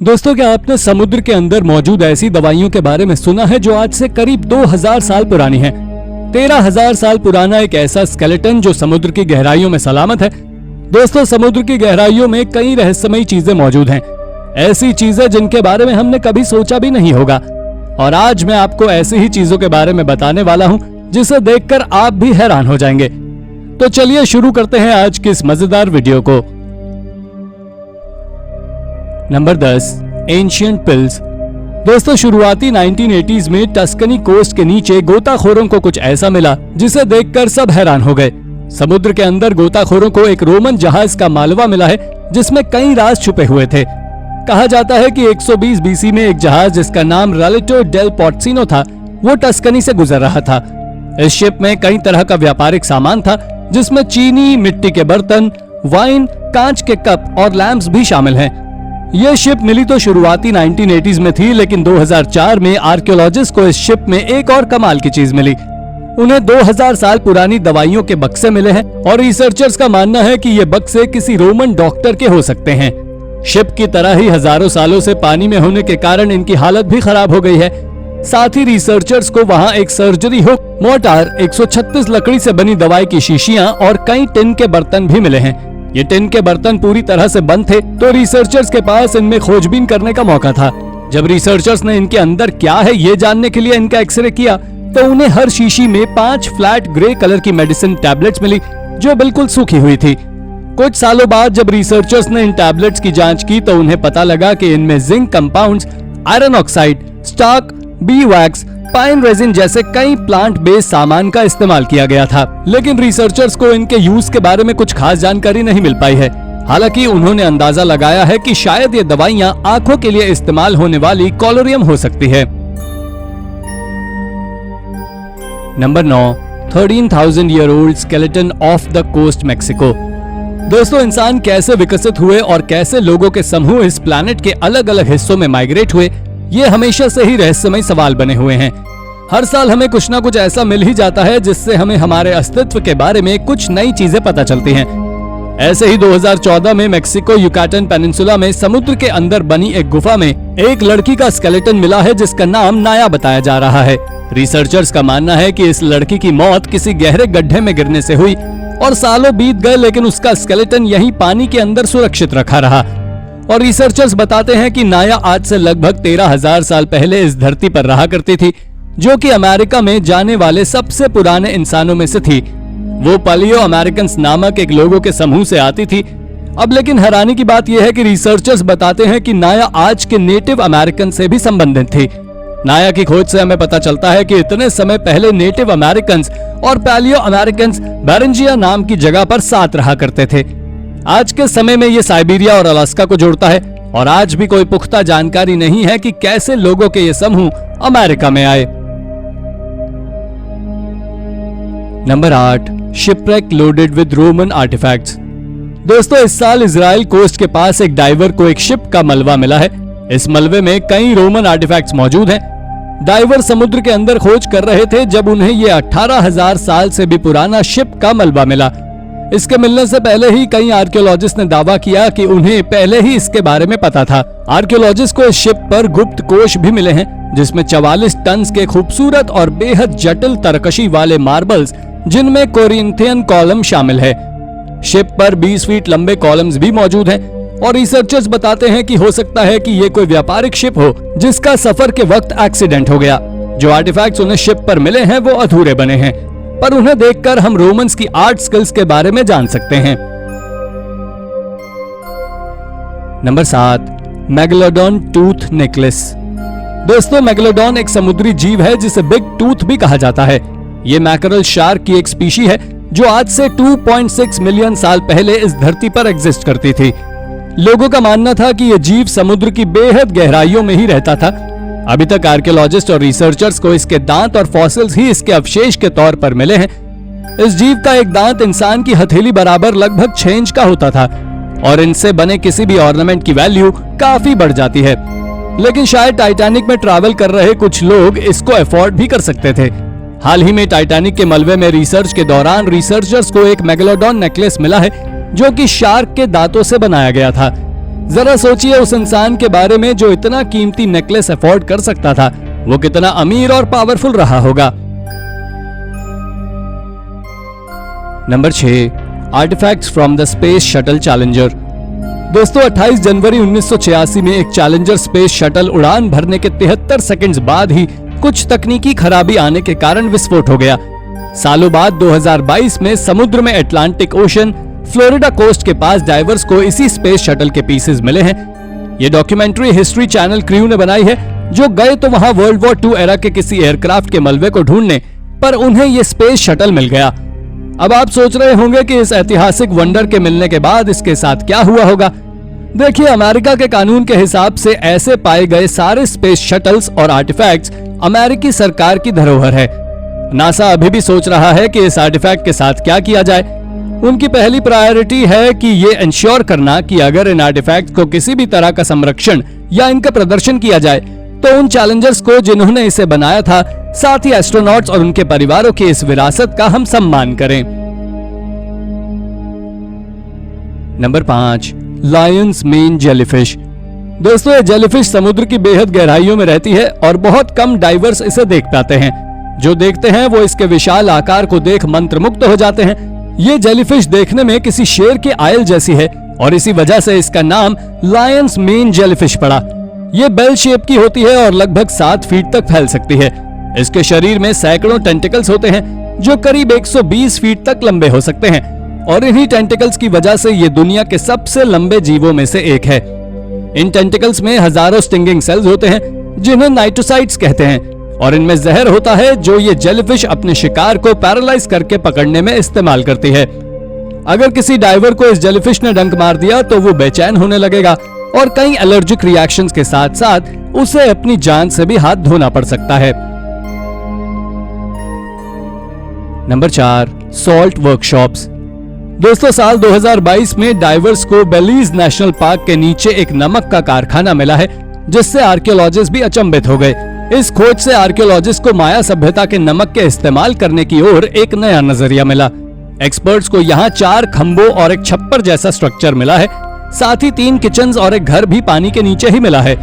दोस्तों, क्या आपने समुद्र के अंदर मौजूद ऐसी दवाइयों के बारे में सुना है जो आज से करीब 2000 साल पुरानी है। 13,000 साल पुराना एक ऐसा स्केलेटन जो समुद्र की गहराइयों में सलामत है। दोस्तों, समुद्र की गहराइयों में कई रहस्यमयी चीजें मौजूद हैं, ऐसी चीजें जिनके बारे में हमने कभी सोचा भी नहीं होगा। और आज मैं आपको ऐसी ही चीजों के बारे में बताने वाला हूं जिसे देखकर आप भी हैरान हो जाएंगे। तो चलिए शुरू करते हैं आज की इस मजेदार वीडियो को। Number 10, ancient pills. दोस्तों, शुरुआती 1980s में टस्कनी कोस्ट के नीचे गोताखोरों को कुछ ऐसा मिला जिसे देखकर सब हैरान हो गए। समुद्र के अंदर गोताखोरों को एक रोमन जहाज का मालवा मिला है जिसमें कई राज छुपे हुए थे। कहा जाता है कि 120 बीसी में एक जहाज जिसका नाम रालेटो डेल पोर्टसिनो था, वो टस्कनी से गुजर रहा था। इस शिप में कई तरह का व्यापारिक सामान था जिसमें चीनी, मिट्टी के बर्तन, वाइन, कांच के कप और लैंप्स भी शामिल हैं। यह शिप मिली तो शुरुआती 1980s में थी, लेकिन 2004 में आर्कियोलॉजिस्ट को इस शिप में एक और कमाल की चीज मिली। उन्हें 2000 साल पुरानी दवाइयों के बक्से मिले हैं और रिसर्चर्स का मानना है कि ये बक्से किसी रोमन डॉक्टर के हो सकते हैं। शिप की तरह ही हजारों सालों से पानी में होने के कारण इनकी हालत भी खराब हो गई है। साथ ही रिसर्चर्स को वहां एक सर्जरी हुक, मोर्टार, 136 लकड़ी से बनी दवाई की शीशियां और कई टिन के बर्तन भी मिले हैं। ये टिन के बर्तन पूरी तरह से बंद थे, तो रिसर्चर्स के पास इनमें खोजबीन करने का मौका था। जब रिसर्चर्स ने इनके अंदर क्या है ये जानने के लिए इनका एक्सरे किया तो उन्हें हर शीशी में 5 फ्लैट ग्रे कलर की मेडिसिन टैबलेट्स मिली जो बिल्कुल सूखी हुई थी। कुछ सालों बाद जब रिसर्चर्स ने इन टैबलेट्स की जांच की तो उन्हें पता लगा कि इनमें zinc compounds, iron oxide, starch, bee wax, pine resin जैसे कई प्लांट बेस्ड सामान का इस्तेमाल किया गया था। लेकिन रिसर्चर्स को इनके यूज के बारे में कुछ खास जानकारी नहीं मिल पाई है। हालांकि उन्होंने अंदाजा लगाया है कि शायद ये दवाइयां आंखों के लिए इस्तेमाल होने वाली कोलोरियम हो सकती है। Number 9, 13,000 year old skeleton of the coast Mexico. दोस्तों, इंसान कैसे विकसित हुए और कैसे लोगों के समूह इस प्लैनेट के अलग अलग हिस्सों में माइग्रेट हुए, ये हमेशा से ही रहस्यमय सवाल बने हुए हैं। हर साल हमें कुछ ना कुछ ऐसा मिल ही जाता है जिससे हमें हमारे अस्तित्व के बारे में कुछ नई चीजें पता चलती हैं। ऐसे ही 2014 में मेक्सिको युकाटन पेनिनसुला में समुद्र के अंदर बनी एक गुफा में एक लड़की का स्केलेटन मिला है जिसका नाम नाया बताया जा रहा है। रिसर्चर्स का मानना है कि इस लड़की की मौत किसी गहरे गड्ढे में गिरने से हुई और सालों बीत गए, लेकिन उसका स्केलेटन यहीं पानी के अंदर सुरक्षित रखा रहा। और रिसर्चर्स बताते हैं कि नाया आज से लगभग 13,000 साल पहले इस धरती पर रहा करती थी, जो कि अमेरिका में जाने वाले सबसे पुराने इंसानों में से थी। वो पलियो अमेरिकन्स नामक एक लोगों के समूह से आती थी। अब लेकिन हैरानी की बात यह है कि रिसर्चर्स बताते हैं कि नाया आज के नेटिव अमेरिकन से भी संबंधित थी। नाया की खोज से हमें पता चलता है कि इतने समय पहले नेटिव अमेरिकन्स और पैलियो अमेरिकन्स बेरेंजिया नाम की जगह पर साथ रहा करते थे। आज के समय में ये साइबेरिया और अलास्का को जोड़ता है और आज भी कोई पुख्ता जानकारी नहीं है कि कैसे लोगों के ये समूह अमेरिका में आए। Number 8, shipwreck loaded with Roman artifacts. दोस्तों, इस साल इजराइल कोस्ट के पास एक डाइवर को एक शिप का मलबा मिला है। इस मलबे में कई रोमन आर्टिफैक्ट्स मौजूद हैं। डाइवर समुद्र के अंदर खोज कर रहे थे जब उन्हें ये 18,000 साल से भी पुराना शिप का मलबा मिला। इसके मिलने से पहले ही कई आर्कियोलॉजिस्ट ने दावा किया कि उन्हें पहले ही इसके बारे में पता था। आर्कियोलॉजिस्ट को इस शिप पर गुप्त कोश भी मिले हैं जिसमें 44 टन के खूबसूरत और बेहद जटिल तरकशी वाले मार्बल्स, जिनमें कोरिंथियन कॉलम शामिल है। शिप पर 20 फीट लंबे कॉलम्स भी मौजूद हैं और रिसर्चर्स बताते हैं कि हो सकता है कि ये कोई व्यापारिक शिप हो जिसका सफर के वक्त एक्सीडेंट हो गया। जो आर्टिफैक्ट्स उन्हें शिप पर मिले हैं वो अधूरे बने हैं, पर उन्हें देखकर हम रोमन्स की आर्ट स्किल्स के बारे में जान सकते हैं। Number 7, megalodon tooth necklace. दोस्तों, मेगलोडॉन एक समुद्री जीव है जिसे बिग टूथ भी कहा जाता है। ये मैकरल शार्क की एक स्पीशी है जो आज से 2.6 मिलियन साल पहले इस धरती पर एग्जिस्ट करती थी। लोगों का मानना था कि यह जीव समुद्र की बेहद गहराइयों में ही रहता था। अभी तक आर्कियोलॉजिस्ट और रिसर्चर्स को इसके दांत और फॉसिल्स ही इसके अवशेष के तौर पर मिले हैं। इस जीव का एक दांत इंसान की हथेली बराबर लगभग 6 इंच का होता था और इनसे बने किसी भी ऑर्नामेंट की वैल्यू काफी बढ़ जाती है। लेकिन शायद टाइटैनिक में ट्रैवल कर रहे कुछ लोग इसको अफोर्ड भी कर सकते थे। हाल ही में टाइटैनिक के मलबे में रिसर्च के दौरान रिसर्चर्स को एक मेगलोडॉन नेकलेस मिला है जो कि शार्क के दांतों से बनाया गया था। जरा सोचिए उस इंसान के बारे में जो इतना कीमती नेकलेस अफोर्ड कर सकता था, वो कितना अमीर और पावरफुल रहा होगा। Number 6, artifacts from the space shuttle Challenger. दोस्तों 28 जनवरी 1986 में एक चैलेंजर स्पेस शटल उड़ान भरने के 73 सेकंड्स बाद ही कुछ तकनीकी खराबी आने के कारण विस्फोट हो गया। सालों बाद 2022 में समुद्र में अटलांटिक ओशन फ्लोरिडा कोस्ट के पास डाइवर्स को इसी स्पेस शटल के पीसेस मिले हैं। ये डॉक्यूमेंट्री हिस्ट्री चैनल क्रू ने बनाई है, जो गए तो वहां वर्ल्ड वॉर 2 एरा के किसी एयरक्राफ्ट के मलबे को ढूंढने, पर उन्हें ये स्पेस शटल मिल गया। अब आप सोच रहे होंगे कि इस ऐतिहासिक वंडर के मिलने के बाद इसके साथ क्या हुआ होगा। देखिए, अमेरिका के कानून के हिसाब से ऐसे पाए गए सारे स्पेस शटल्स और आर्टिफैक्ट्स अमेरिकी सरकार की धरोहर है। नासा अभी भी सोच रहा है कि इस आर्टिफैक्ट के साथ क्या किया जाए। उनकी पहली प्रायोरिटी है कि ये इंश्योर करना कि अगर इन आर्टिफैक्ट को किसी भी तरह का संरक्षण या इनका प्रदर्शन किया जाए तो उन चैलेंजर्स को जिन्होंने इसे बनाया था, साथ ही एस्ट्रोनॉट्स और उनके परिवारों की इस विरासत का हम सम्मान करें। Number 5, Lions main jellyfish. दोस्तों ये जेलीफिश समुद्र की बेहद गहराइयों में रहती है और बहुत कम डाइवर्स इसे देख पाते हैं। जो देखते हैं वो इसके विशाल आकार को देख मंत्रमुग्ध हो जाते हैं। ये जेलीफिश देखने में किसी शेर के आयल जैसी है और इसी वजह से इसका नाम लायंस मेन जेलीफिश पड़ा। ये बेल शेप की होती है और लगभग 7 फीट तक फैल सकती है। इसके शरीर में सैकड़ों टेंटिकल्स होते हैं जो करीब 120 फीट तक लंबे हो सकते हैं और इन्हीं टेंटिकल्स की वजह से ये दुनिया के सबसे लंबे जीवों में से एक है। इन टेंटिकल्स में हजारों स्टिंगिंग सेल्स होते हैं जिन्हें नाइटोसाइट्स कहते हैं और इनमें जहर होता है जो ये जेलीफिश अपने शिकार को पैरालाइज करके पकड़ने में इस्तेमाल करती है। अगर किसी डाइवर को इस जेलीफिश ने डंक मार दिया तो वो बेचैन होने लगेगा और कई एलर्जिक रिएक्शंस के साथ साथ उसे अपनी जान से भी हाथ धोना पड़ सकता है। Number 4, salt workshops. दोस्तों साल 2022 में डाइवर्स को बेलीज नेशनल पार्क के नीचे एक नमक का कारखाना मिला है, जिससे आर्कियोलॉजिस्ट भी अचंभित हो गए। इस खोज से आर्कियोलॉजिस्ट को माया सभ्यता के नमक के इस्तेमाल करने की ओर एक नया नजरिया मिला। एक्सपर्ट्स को यहाँ 4 खंभों और एक छप्पर जैसा स्ट्रक्चर मिला है, साथ ही 3 किचन्स और एक घर भी पानी के नीचे ही मिला है।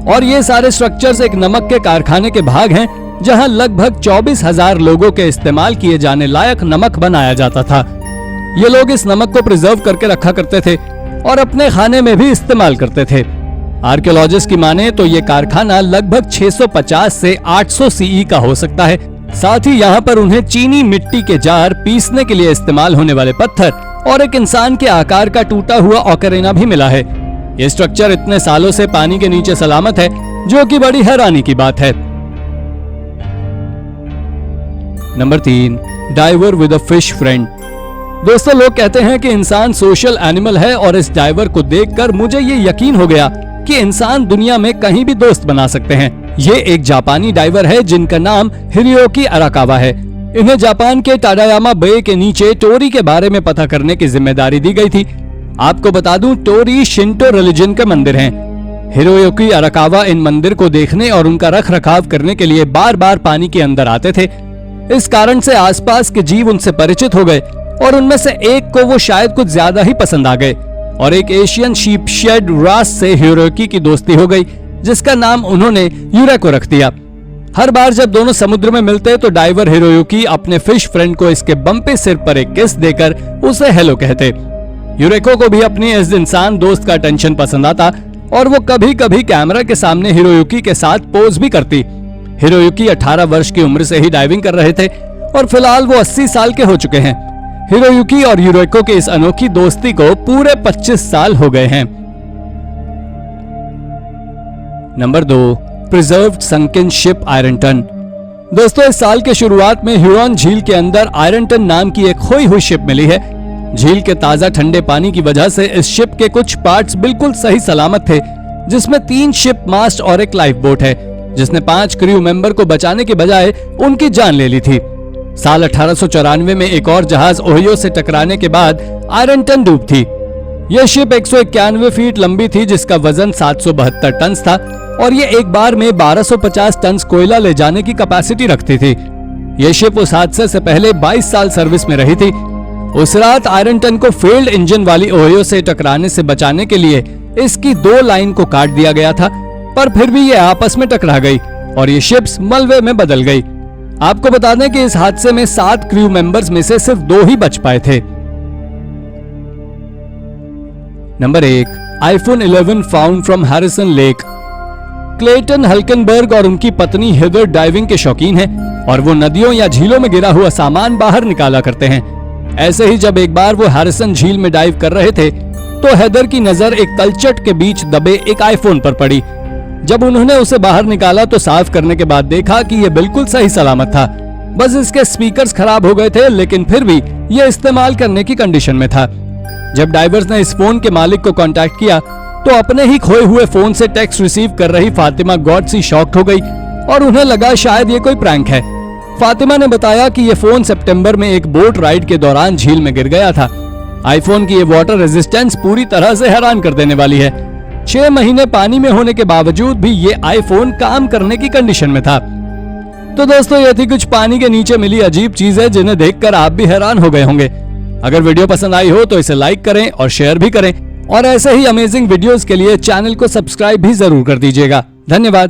और ये सारे स्ट्रक्चर्स एक नमक के कारखाने के भाग हैं, जहां लगभग 24,000 लोगों के इस्तेमाल किए जाने लायक नमक बनाया जाता था। ये लोग इस नमक को प्रिजर्व करके रखा करते थे और अपने खाने में भी इस्तेमाल करते थे। आर्कियोलॉजिस्ट की माने तो ये कारखाना लगभग 650 से 800 सीई का हो सकता है। साथ ही यहाँ पर उन्हें चीनी मिट्टी के जार, पीसने के लिए इस्तेमाल होने वाले पत्थर और एक इंसान के आकार का टूटा हुआ ऑकरेना भी मिला है। ये स्ट्रक्चर इतने सालों से पानी के नीचे सलामत है, जो कि बड़ी हैरानी की बात है। Number 3, diver with a fish friend. दोस्तों लोग कहते हैं कि इंसान सोशल एनिमल है और इस डाइवर को देखकर मुझे ये यकीन हो गया कि इंसान दुनिया में कहीं भी दोस्त बना सकते हैं। ये एक जापानी डाइवर है जिनका नाम हिरोयुकी अराकावा है। इन्हें जापान के टाडायामा बे के नीचे टोरी के बारे में पता करने की जिम्मेदारी दी गई थी। आपको बता दूं, टोरी शिंटो रिलीजन के मंदिर हैं। हिरोयुकी अराकावा इन मंदिर को देखने और उनका रख रखाव करने के लिए बार बार पानी के अंदर आते थे। इस कारण से आसपास के जीव उनसे परिचित हो गए और उनमें से एक को वो शायद कुछ ज्यादा ही पसंद आ गए और एक एशियन शीप शेड रास से हिरोयुकी की दोस्ती हो गई, जिसका नाम उन्होंने यूरेको रख दिया। हर बार जब दोनों समुद्र में मिलते तो डाइवर हिरोयुकी अपने फिश फ्रेंड को इसके बम्पे सिर पर एक किस देकर उसे हेलो कहते। यूरेको को भी अपनी इस इंसान दोस्त का अटेंशन पसंद आता और वो कभी कभी कैमरा के सामने हिरोयुकी के साथ पोज भी करती। हिरोयुकी 18 वर्ष की उम्र से ही डाइविंग कर रहे थे और फिलहाल वो 80 साल के हो चुके हैं। हिरोयुकी और यूरेको के इस अनोखी दोस्ती को पूरे 25 साल हो गए हैं। Number 2, preserved sunken ship Ironton. दोस्तों इस साल के शुरुआत में ह्यूरॉन झील के अंदर आयरनटन नाम की एक खोई हुई शिप मिली है। झील के ताजा ठंडे पानी की वजह से इस शिप के कुछ पार्ट्स बिल्कुल सही सलामत थे, जिसमें 3 शिप मास्ट और एक लाइफ बोट है, जिसने 5 क्रू मेंबर को बचाने के बजाय उनकी जान ले ली थी। साल 1894 में एक और जहाज ओहियो से टकराने के बाद आयरनटन डूब थी। यह शिप 191 फीट लंबी थी, जिसका वजन 772 टन था और ये एक बार में 1250 टन कोयला ले जाने की कैपेसिटी रखती थी। यह शिप उस हादसे से पहले 22 साल सर्विस में रही थी। उस रात आयरनटन को फेल्ड इंजन वाली ओहियो से टकराने से बचाने के लिए इसकी 2 लाइन को काट दिया गया था, पर फिर भी ये आपस में टकरा गई और ये शिप्स मलबे में बदल गई। आपको बता दें कि इस हादसे में 7 क्रू मेंबर्स में से सिर्फ 2 ही बच पाए थे। Number 1, iPhone 11 found from Harrison Lake. Clayton Halkenberg और उनकी पत्नी हेदर डाइविंग के शौकीन हैं और वो नदियों या झीलों में गिरा हुआ सामान बाहर निकाला करते हैं। ऐसे ही जब एक बार वो हैरिसन झील में डाइव कर रहे थे तो हेदर की नजर एक तलछट के बीच दबे एक आईफोन पर पड़ी। जब उन्होंने उसे बाहर निकाला तो साफ करने के बाद देखा कि ये बिल्कुल सही सलामत था। बस इसके स्पीकर्स खराब हो गए थे, लेकिन फिर भी ये इस्तेमाल करने की कंडीशन में था। जब डाइवर्स ने इस फोन के मालिक को कांटेक्ट किया तो अपने ही खोए हुए फोन से टेक्स्ट रिसीव कर रही फातिमा गॉडसी शॉक्ड हो गई और उन्हें लगा शायद ये कोई प्रैंक है। फातिमा ने बताया कि ये फोन सितंबर में एक बोट राइड के दौरान झील में गिर गया था। आईफोन की ये वाटर रेजिस्टेंस पूरी तरह से हैरान कर देने वाली है। 6 महीने पानी में होने के बावजूद भी ये आईफोन काम करने की कंडीशन में था। तो दोस्तों, ये थी कुछ पानी के नीचे मिली अजीब चीजें जिन्हें देखकर आप भी हैरान हो गए होंगे। अगर वीडियो पसंद आई हो तो इसे लाइक करें और शेयर भी करें और ऐसे ही अमेजिंग वीडियोस के लिए चैनल को सब्सक्राइब भी जरूर कर दीजिएगा। धन्यवाद।